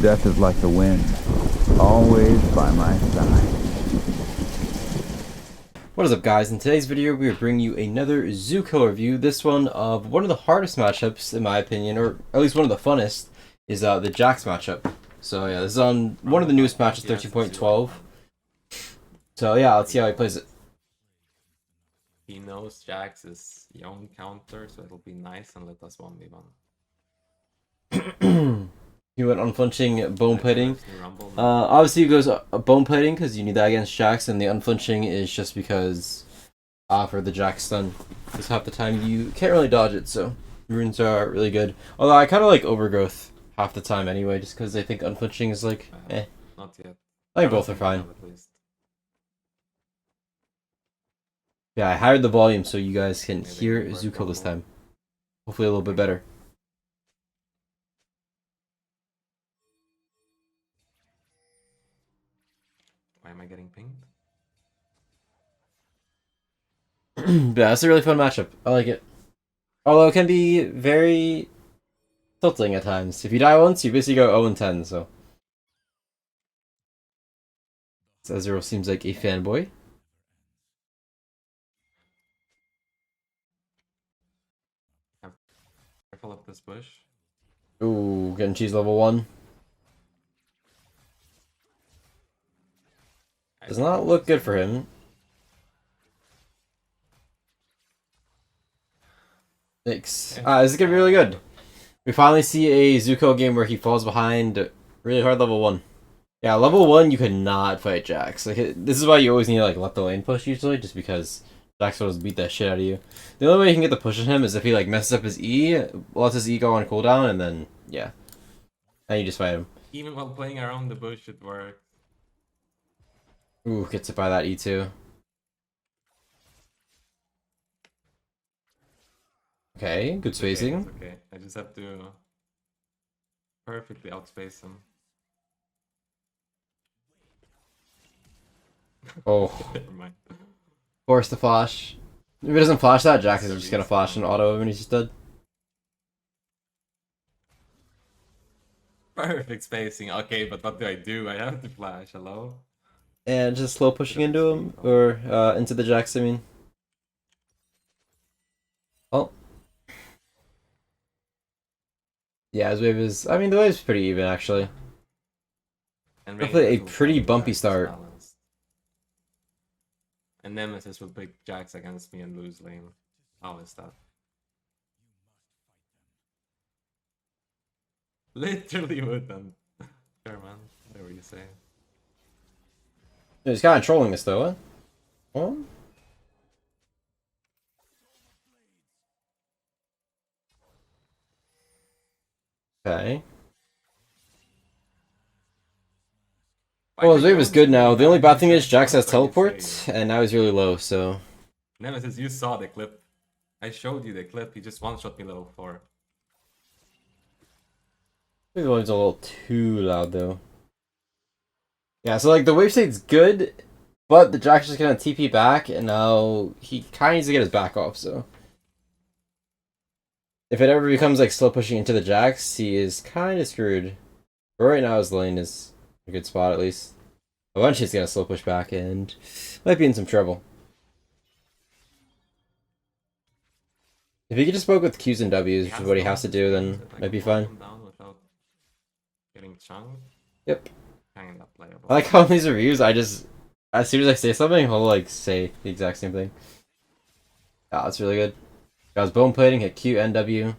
Death is like the wind, always by my side. What is up, guys? In today's video we are bringing you another DZUKILL review. This one of one of the hardest matchups in my opinion, or at least one of the funnest, is the Jax matchup. So yeah, this is on one of the newest matches, 13.12. So yeah, let's see how he plays it. He knows Jax is Yone counter, so it'll be nice and let us 1v1. He went unflinching bone plating. Obviously he goes bone plating because you need that against Jax, and the unflinching is just because for the Jax stun. Because half the time you can't really dodge it, so runes are really good. Although I kind of like overgrowth half the time anyway, just because I think unflinching is like, eh. Not yet. I think both are fine. Yeah, I hired the volume so you guys can hear DZUKILL this time. Hopefully a little bit better. Why am I getting pinged? Yeah, it's a really fun matchup. I like it. Although it can be very tilting at times. If you die once, you basically go 0-10, so. Ezreal seems like a fanboy. Careful of this bush. Ooh, getting cheese level 1. Does not look good for him. Thanks. This is gonna be really good. We finally see a DZUKILL game where he falls behind really hard level 1. Yeah, level 1 you cannot fight Jax. Like, this is why you always need to like let the lane push usually, just because Jax will just beat that shit out of you. The only way you can get the push on him is if he like messes up his E, lets his E go on cooldown, and then yeah, and you just fight him. Even while playing around the bush, it works. Ooh, gets it by that E2. Okay, good spacing. Okay, I just have to perfectly outspace him. Oh, Never mind. force the flash. If it doesn't flash that, Jax is just gonna flash an auto when he's just dead. Perfect spacing. Okay, but what do? I have to flash. Hello? And just slow pushing into him, or into the Jax, I mean. Oh. Yeah, his wave is, I mean, the wave's pretty even, actually. And Definitely a pretty bumpy start. Balanced. And Nemesis will pick Jax against me and lose lane. How is that? Literally wouldn't. Sure, man. Whatever you say. He's kind of trolling this, though, huh? Oh? Okay. Well, his wave is good now. The only bad thing is Jax has teleport, and now he's really low, so... Nemesis, you saw the clip. I showed you the clip. He just one-shot me level 4. Maybe the wave's a little too loud, though. Yeah, so, like, the wave state's good, but the Jax is gonna TP back, and now he kind of needs to get his back off, so... If it ever becomes, like, slow pushing into the Jax, he is kind of screwed. But right now, his lane is a good spot, at least. Eventually, he's gonna slow push back, and might be in some trouble. If he could just poke with Qs and Ws, which is what he has to do, then might be fine. Getting chunked. Yep. Kinda playable. I like how in these reviews, as soon as I say something, he'll, like, say the exact same thing. Ah, that's really good. Got his bone plating, hit Q and W.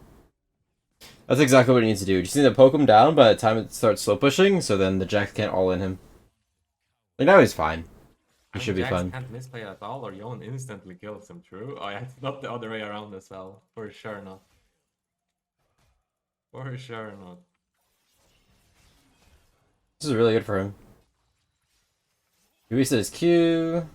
That's exactly what he needs to do. You just need to poke him down by the time it starts slow pushing, so then the Jax can't all in him. Like, now he's fine. He should be fine. Can't misplay at all, or Yone instantly kills him. True? Oh, yeah, it's not the other way around as well. For sure not. For sure not. This is really good for him. He reset his Q.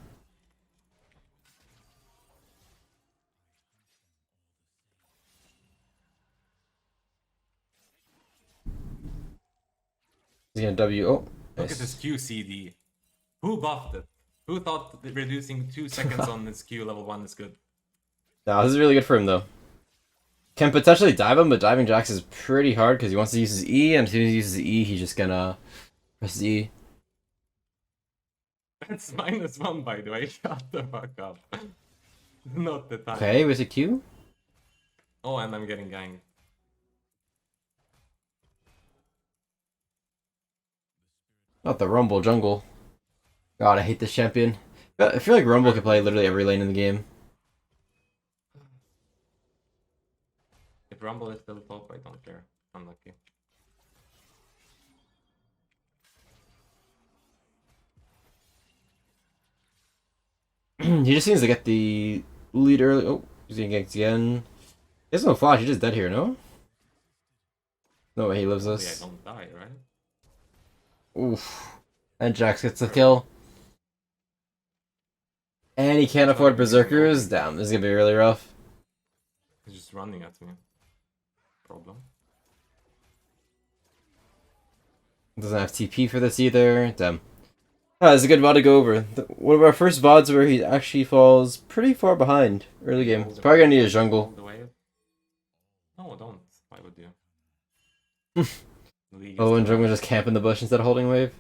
He's gonna W. Oh, Look nice. at this QCD. Who buffed it? Who thought that reducing 2 seconds on this Q level 1 is good? No, this is really good for him though. can potentially dive him, but diving Jax is pretty hard because he wants to use his E, and as soon as he uses the E, he's just gonna press E. That's -1, by the way. Shut the fuck up. Not the time. Okay, was it Q? Oh, and I'm getting ganked. Not the Rumble jungle. God, I hate this champion. I feel like Rumble could play literally every lane in the game. If Rumble is still top, I don't care. Unlucky. He just seems to get the lead early. Oh, he's getting ganked again. He has no flash, he's just dead here, no? No way he lives Yeah, I this. don't die, right? Oof. And Jax gets the kill. And he can't afford berserkers. Damn, this is gonna be really rough. He's just running at me. Problem. Doesn't have TP for this either. Damn. Ah, this is a good VOD to go over. One of our first VODs where he actually falls pretty far behind early game. He's probably gonna need a jungle. The wave. No, don't. Why would you? Oh, and jungle just camp in the bush instead of holding wave.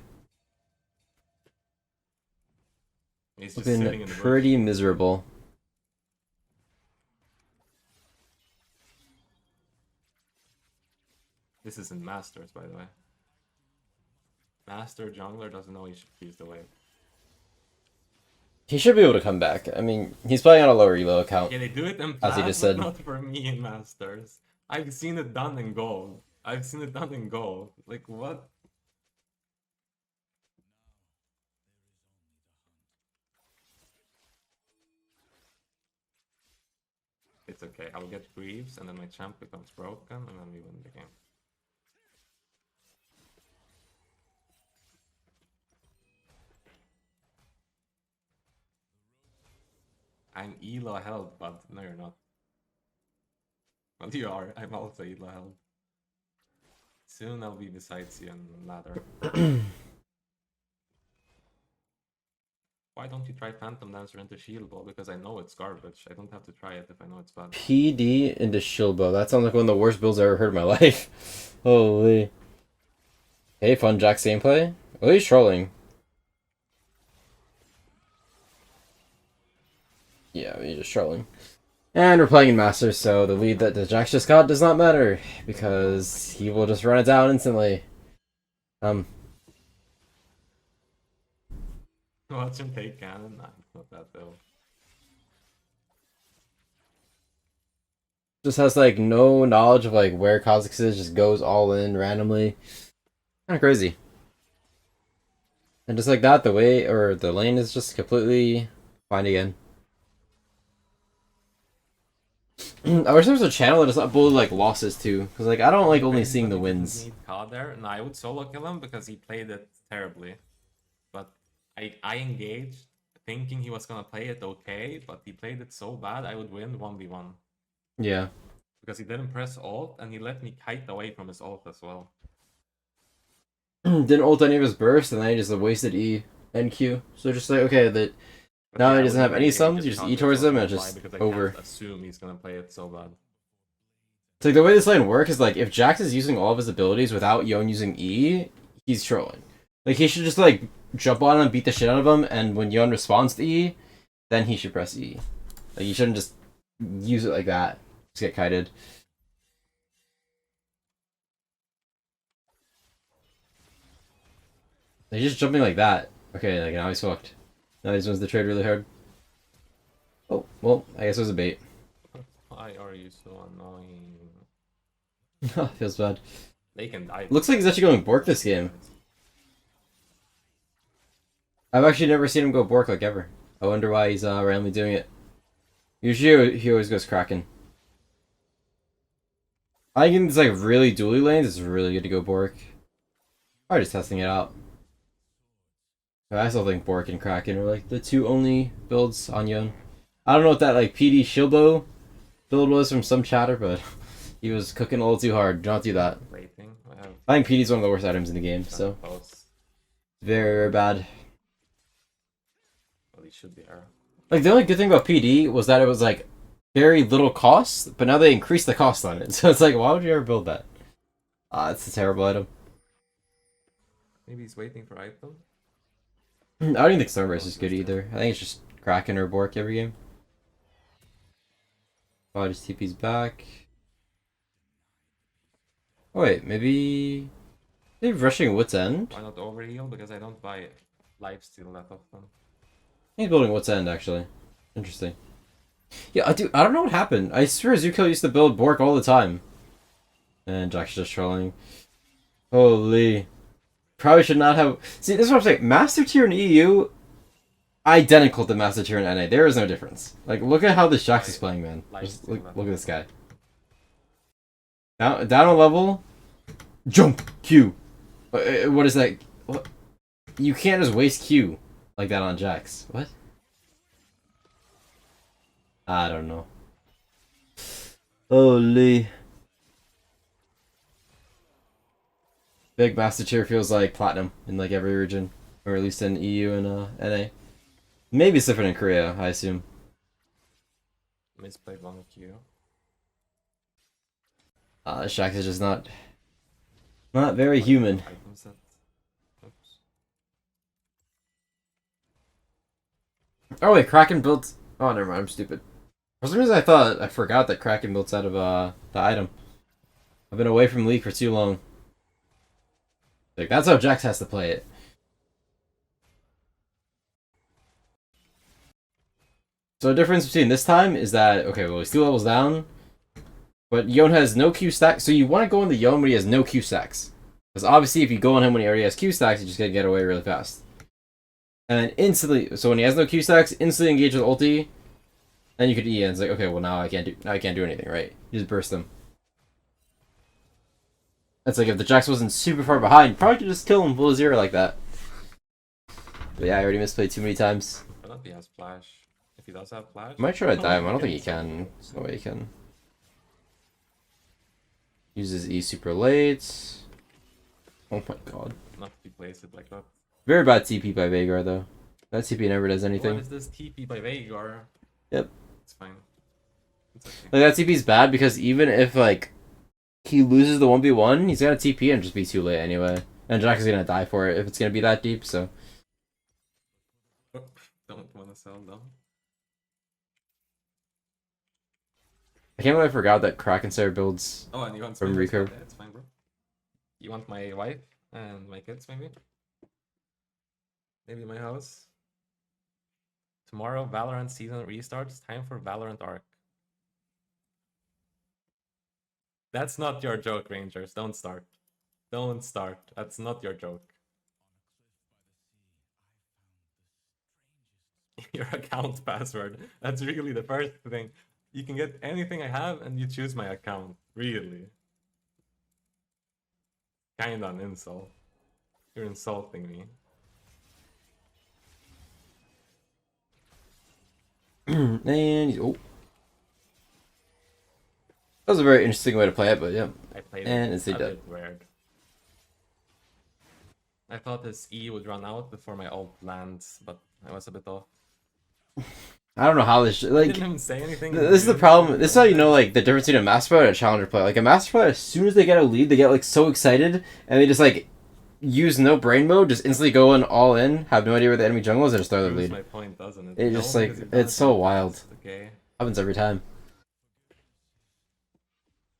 He's It's just sitting been in the bush. pretty miserable. This isn't Masters, by the way. Master jungler doesn't know he should use the wave. He should be able to come back. I mean, he's playing on a lower elo account. Yeah, they do it in As he plat, just but said. not for me in Masters. I've seen it done in gold. I've seen it done in gold. Like, what? It's okay. I'll get Greaves, and then my champ becomes broken, and then we win the game. I'm elo held, but no, you're not. Well, you are. I'm also elo held. Soon I'll be besides you in ladder. Why don't you try Phantom Dancer into Shield Ball? Because I know it's garbage. I don't have to try it if I know it's bad. PD into Shilbo. That sounds like one of the worst builds I've ever heard in my life. Holy. Hey, fun Jax gameplay. Oh, he's trolling. Yeah, he's just trolling. And we're playing in Masters, so the lead that the Jax just got does not matter, because he will just run it down instantly. Watch him take cannon. Nah, not that though. Just has like no knowledge of like where Kha'Zix is, just goes all in randomly. Kind of crazy. And just like that, the way or the lane is just completely fine again. I wish there was a channel that does not bully like losses too, because like I don't like only seeing the wins. Need Ka there. No, I would solo kill him because he played it terribly. But I engaged thinking he was gonna play it okay, but he played it so bad I would win 1v1. Yeah. Because he didn't press ult and he let me kite away from his ult as well. Didn't ult any of his burst, and then he just wasted E and Q. So just like okay, that But now yeah, he I doesn't would have never any engage sums. You his just E counter towards them, and so it's high just because I over. can't assume he's gonna play it so bad. It's like the way this lane works is like if Jax is using all of his abilities without Yone using E, he's trolling. Like he should just like jump on him and beat the shit out of him, and when Yone responds to E, then he should press E. Like you shouldn't just use it like that. Just get kited. He's just jumping like that. Okay, like now he's fucked. Now he wins the trade really hard. Oh, well, I guess it was a bait. Why are you so annoying? Feels bad. They can die. Looks like he's actually going Bork this game. I've actually never seen him go Bork like ever. I wonder why he's randomly doing it. Usually he always goes Kraken. I think in these like really dually lanes, it's really good to go Bork. Or just testing it out. But I still think Bork and Kraken are like the two only builds on Yone. I don't know what that like PD Shilbo build was from some chatter, but he was cooking a little too hard. Do not do that. Waiting. I think PD's one of the worst items in the game, so Close. very, very bad. Well, he should be arrow. Like the only good thing about PD was that it was like very little cost, but now they increase the cost on it. So it's like, why would you ever build that? It's a terrible item. Maybe he's waiting for item. I don't even think Stormburst is good either. I think it's just Kraken or Bork every game. Oh, just TP's back. Oh wait, maybe they're rushing Wit's End. Why not overheal? Because I don't buy lifesteal that often. He's building Wit's End actually. Interesting. Yeah, I don't know what happened. I swear ZUKILL used to build Bork all the time. And Jack's just trolling. Holy. Probably should not have... See, this is what I'm saying. Master Tier in EU, identical to Master Tier in NA. There is no difference. Like, look at how this Jax is playing, man. Just look at this guy. Down a level. Jump! Q. What is that? What? You can't just waste Q like that on Jax. What? I don't know. Holy. Big Master Tier feels like platinum in like every region, or at least in EU and NA. Maybe it's different in Korea, I assume. Misplayed one Q. Shax is just not very human. Item set. Oops. Oh wait, Kraken built. Oh, never mind. I'm stupid. For some reason, I forgot that Kraken built out of the item. I've been away from League for too long. Like, that's how Jax has to play it. So the difference between this time is that, okay, well, he's 2 levels down, but Yone has no Q stacks, so you want to go into Yone when he has no Q stacks. Because obviously if you go on him when he already has Q stacks, you're just going to get away really fast. And then instantly, so when he has no Q stacks, instantly engage with ulti, then you could E, and it's like, okay, well now I can't do anything, right? You just burst him. It's like if the Jax wasn't super far behind, probably could just kill him below 0 like that. But yeah, I already misplayed too many times. I don't think he has flash. If he does have flash, I might try to dive him. I don't think he can. There's no way he can. Uses E super late. Oh my god. Not if he plays it like that. Very bad TP by Veigar though. That TP never does anything. What is this TP by Veigar? Yep. It's fine. It's okay. Like that TP is bad because even if like he loses the 1v1, he's gonna TP and just be too late anyway. And Jack is gonna die for it if it's gonna be that deep, so. Don't wanna sell though. I can't believe I forgot that Kraken Slayer builds Oh, and you want from recurve. Yeah, it's fine, bro. You want my wife and my kids, maybe? Maybe my house? Tomorrow, Valorant season restarts. Time for Valorant Arc. That's not your joke, Rangers. Don't start. Don't start. That's not your joke. Your account password. That's really the first thing. You can get anything I have and you choose my account. Really. Kinda an insult. You're insulting me. And oh. That was a very interesting way to play it, but yeah. I played and it it's a dead. bit weird. I thought his E would run out before my ult lands, but I was a bit off. I don't know how this like. I didn't even say anything. This is the problem. This is how you know like the difference between a master player and a challenger player. Like a master player, as soon as they get a lead, they get like so excited and they just like use no brain mode, just instantly go in all in, have no idea where the enemy jungle is, and just throw the lead. My point, doesn't it? It just like it's so wild. Okay. Happens every time.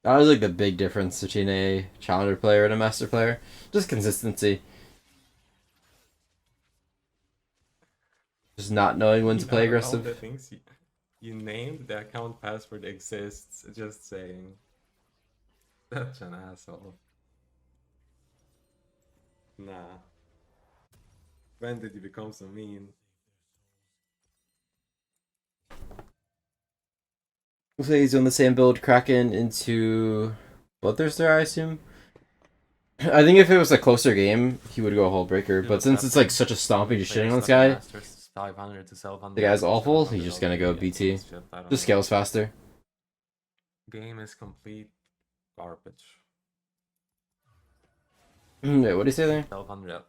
That was like the big difference between a challenger player and a master player. Just consistency. Just not knowing when to play aggressive. All the things you named, the account password exists. Just saying. Such an asshole. Nah. When did you become so mean? Looks like he's doing the same build, Kraken into Bloodthirster, I assume. I think if it was a closer game, he would go Hullbreaker, but since it's like such a stomping, just shitting on this guy, 500 to 700, the guy's awful, he's just gonna go BT. Just scales faster. Game is complete garbage. Wait, what did he say there? 1200.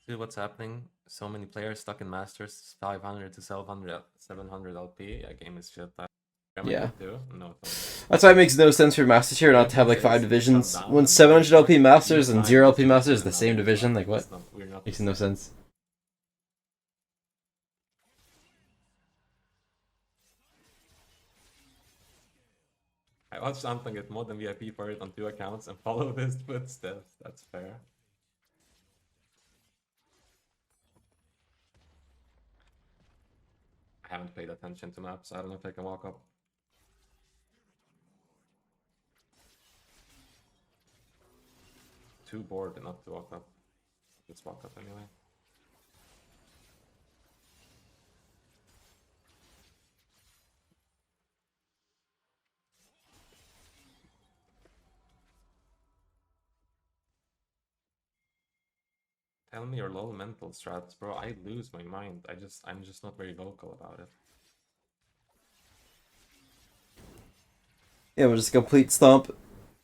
See what's happening? So many players stuck in Masters, 500 to 700 LP. Yeah, game is shit. Yeah. Too? No, it's That's why it makes no sense for Master Tier not to have like 5 divisions. When 700 LP Masters and 0 LP Masters is the same division, like what? Makes no sense. I watched Anton get mod and VIP for it on 2 accounts and follow his footsteps. That's fair. I haven't paid attention to maps. I don't know if I can walk up. Too bored not to walk up. Let's walk up anyway. Tell me your low mental strats, bro. I lose my mind. I'm just not very vocal about it. Yeah, we'll just complete stomp.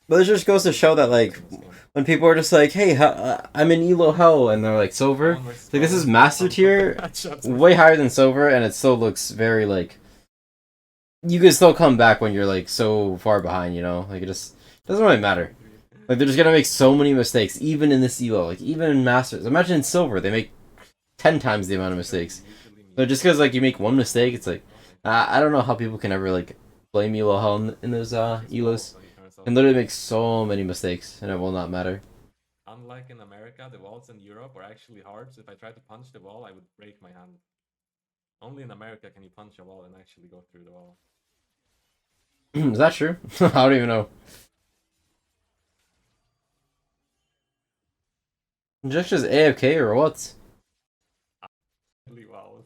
But it just goes to show that, like, when people are just like, hey, I'm in Elo Hell, and they're like, Silver. Like, this is Master Tier, way higher than Silver, and it still looks very, like, you can still come back when you're, like, so far behind, you know? Like, it just doesn't really matter. Like, they're just gonna make so many mistakes, even in this Elo. Like, even in Masters. Imagine in Silver, they make 10 times the amount of mistakes. So just because, like, you make one mistake, it's like, I don't know how people can ever, like, blame Elo Hell in those Elos. And literally make so many mistakes, and it will not matter. Unlike in America, the walls in Europe are actually hard, so if I try to punch the wall, I would break my hand. Only in America can you punch a wall and actually go through the wall. Is that true? I don't even know. Just AFK or what? Really well.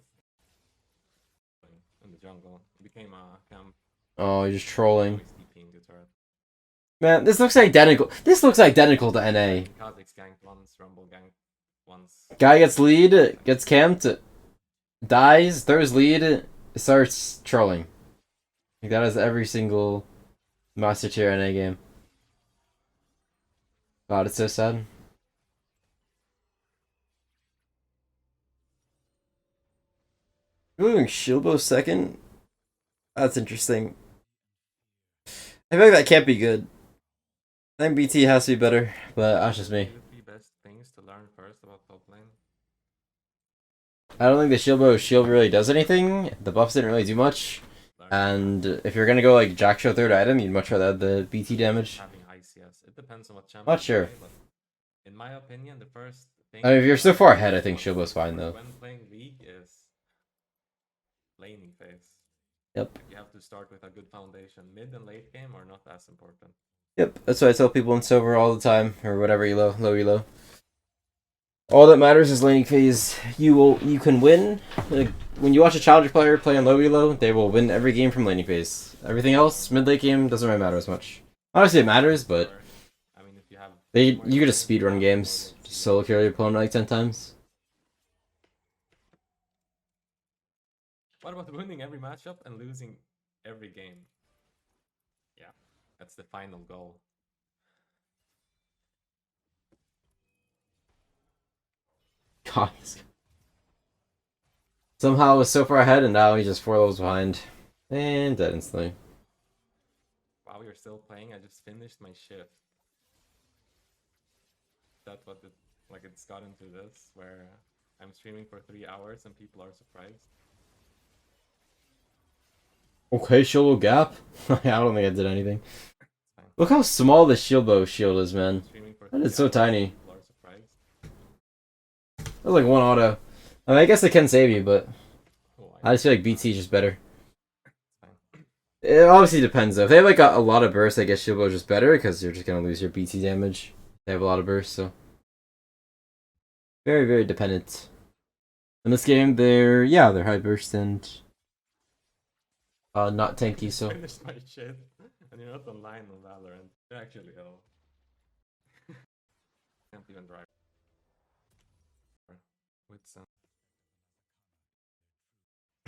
In the jungle. It became a camp. Oh, you're just trolling. Man, this looks identical. This looks identical to NA. Kha'Zix ganked once, Rumble ganked once. Guy gets lead, gets camped, dies, throws lead, starts trolling. Like that is every single Master Tier NA game. God, it's so sad. Ooh, Shilbo second? That's interesting. I feel like that can't be good. I think BT has to be better, but that's just me. Best things to learn first about top lane. I don't think the shield really does anything. The buffs didn't really do much. And if you're gonna go like Jack Show third item, you'd much rather have the BT damage. Having high CS. It depends on what champion. Not sure. Play, but in my opinion, the first thing. I mean, if you're so far ahead, I think Shilbo's fine though. When playing League is laning phase. Yep. You have to start with a good foundation. Mid and late game are not as important. Yep, that's what I tell people in Silver all the time, or whatever elo, low elo. All that matters is laning phase. You can win. Like, when you watch a challenger player play on low elo, they will win every game from laning phase. Everything else, mid late game, doesn't really matter as much. Obviously it matters, but I mean, if you have you could just speedrun games, just solo kill your opponent like 10 times. What about winning every matchup and losing every game? Yeah, that's the final goal. God. Somehow was so far ahead and now he's just 4 levels behind. And dead instantly. While you're still playing, I just finished my shift. That's what it, like it's gotten to this, where I'm streaming for 3 hours and people are surprised. Okay, shield gap. I don't think I did anything. Look how small the shield is, man. That is so tiny. That was like one auto. I mean, I guess it can save you, but I just feel like BT is just better. It obviously depends though. If they have like a lot of burst, I guess shield is just better because you're just gonna lose your BT damage. They have a lot of burst, so very, very dependent. In this game, they're high burst and not tanky. So Finished my shit, and you're not online on Valorant. You're actually ill. Can't even drive.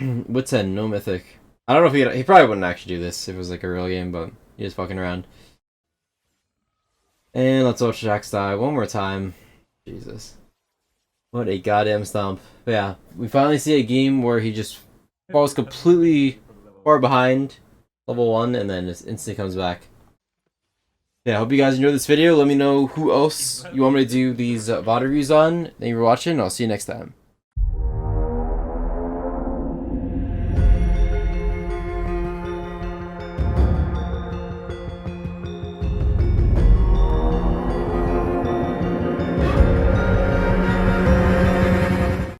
Witsen, no mythic. I don't know if he probably wouldn't actually do this if it was like a real game, but he is fucking around. And let's watch Jax die one more time. Jesus. What a goddamn stomp. But yeah, we finally see a game where he just falls completely far behind level 1, and then just instantly comes back. Yeah, I hope you guys enjoyed this video. Let me know who else you want me to do these VOD reviews on. Thank you for watching. I'll see you next time.